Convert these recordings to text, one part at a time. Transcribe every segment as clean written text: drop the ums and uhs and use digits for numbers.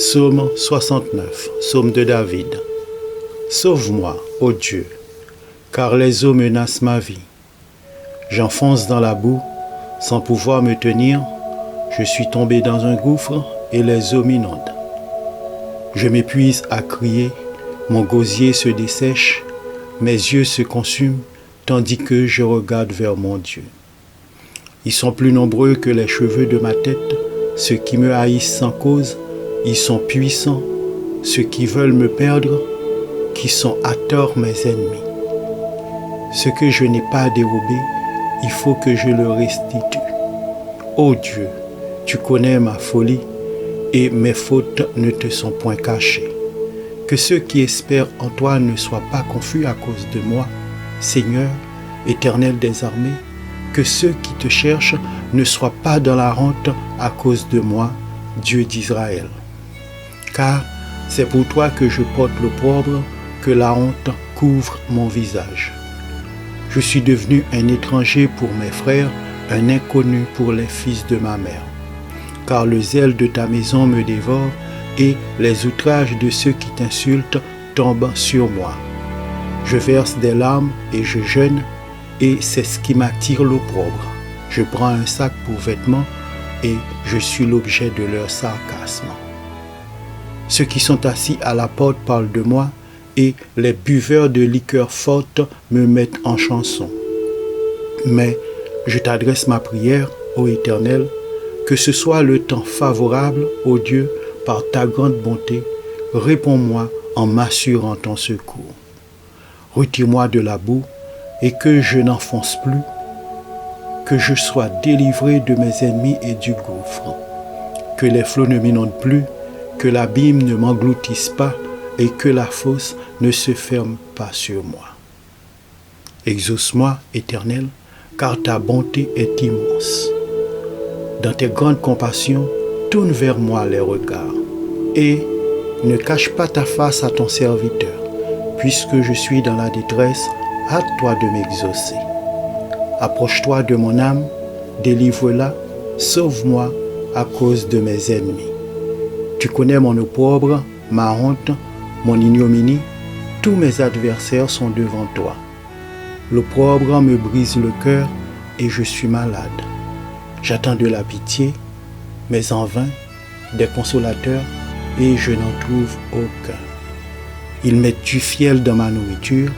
Psaume 69, psaume de David. Sauve-moi, ô Dieu, car les eaux menacent ma vie. J'enfonce dans la boue, sans pouvoir me tenir. Je suis tombé dans un gouffre et les eaux m'inondent. Je m'épuise à crier, mon gosier se dessèche, mes yeux se consument, tandis que je regarde vers mon Dieu. Ils sont plus nombreux que les cheveux de ma tête, ceux qui me haïssent sans cause. Ils sont puissants, ceux qui veulent me perdre, qui sont à tort mes ennemis. Ce que je n'ai pas dérobé, il faut que je le restitue. Ô Dieu, tu connais ma folie et mes fautes ne te sont point cachées. Que ceux qui espèrent en toi ne soient pas confus à cause de moi, Seigneur, Éternel des armées. Que ceux qui te cherchent ne soient pas dans la honte à cause de moi, Dieu d'Israël. Car c'est pour toi que je porte l'opprobre, que la honte couvre mon visage. Je suis devenu un étranger pour mes frères, un inconnu pour les fils de ma mère. Car le zèle de ta maison me dévore, et les outrages de ceux qui t'insultent tombent sur moi. Je verse des larmes et je jeûne, et c'est ce qui m'attire l'opprobre. Je prends un sac pour vêtements, et je suis l'objet de leur sarcasme. Ceux qui sont assis à la porte parlent de moi, et les buveurs de liqueurs fortes me mettent en chanson. Mais je t'adresse ma prière, ô Éternel, que ce soit le temps favorable, ô Dieu, par ta grande bonté, réponds-moi en m'assurant ton secours. Retire-moi de la boue, et que je n'enfonce plus, que je sois délivré de mes ennemis et du gouffre, que les flots ne m'inondent plus, que l'abîme ne m'engloutisse pas et que la fosse ne se ferme pas sur moi. Exauce-moi, Éternel, car ta bonté est immense. Dans tes grandes compassions, tourne vers moi les regards et ne cache pas ta face à ton serviteur. Puisque je suis dans la détresse, hâte-toi de m'exaucer. Approche-toi de mon âme, délivre-la, sauve-moi à cause de mes ennemis. Tu connais mon opprobre, ma honte, mon ignominie, tous mes adversaires sont devant toi. L'opprobre me brise le cœur et je suis malade. J'attends de la pitié, mais en vain, des consolateurs, et je n'en trouve aucun. Ils mettent du fiel dans ma nourriture,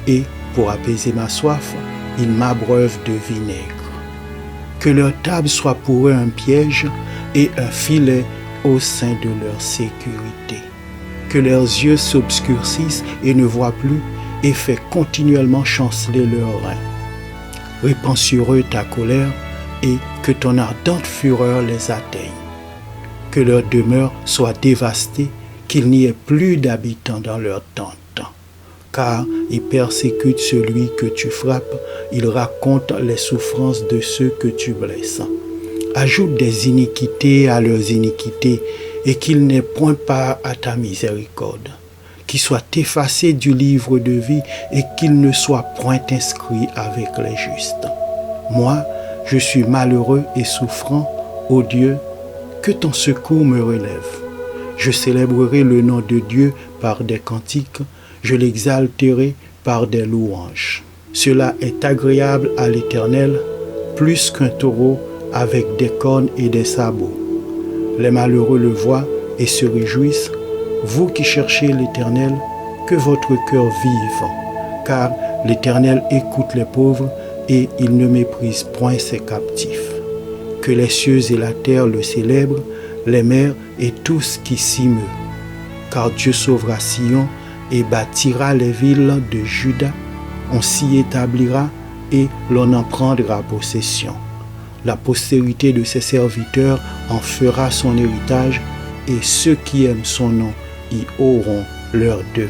et pour apaiser ma soif, ils m'abreuvent de vinaigre. Que leur table soit pour eux un piège et un filet au sein de leur sécurité. Que leurs yeux s'obscurcissent et ne voient plus, et fait continuellement chanceler leurs reins. Répands sur eux ta colère, et que ton ardente fureur les atteigne. Que leur demeure soit dévastée, qu'il n'y ait plus d'habitants dans leur tente. Car ils persécutent celui que tu frappes, ils racontent les souffrances de ceux que tu blesses. Ajoute des iniquités à leurs iniquités, et qu'ils n'aient point part à ta miséricorde. Qu'ils soient effacés du livre de vie, et qu'ils ne soient point inscrits avec les justes. Moi, je suis malheureux et souffrant, ô Dieu, que ton secours me relève. Je célébrerai le nom de Dieu par des cantiques, je l'exalterai par des louanges. Cela est agréable à l'Éternel, plus qu'un taureau avec des cornes et des sabots. Les malheureux le voient et se réjouissent. Vous qui cherchez l'Éternel, que votre cœur vive, car l'Éternel écoute les pauvres et il ne méprise point ses captifs. Que les cieux et la terre le célèbrent, les mers et tout ce qui s'y meut. Car Dieu sauvera Sion et bâtira les villes de Juda. On s'y établira et l'on en prendra possession. La postérité de ses serviteurs en fera son héritage, et ceux qui aiment son nom y auront leur demeure.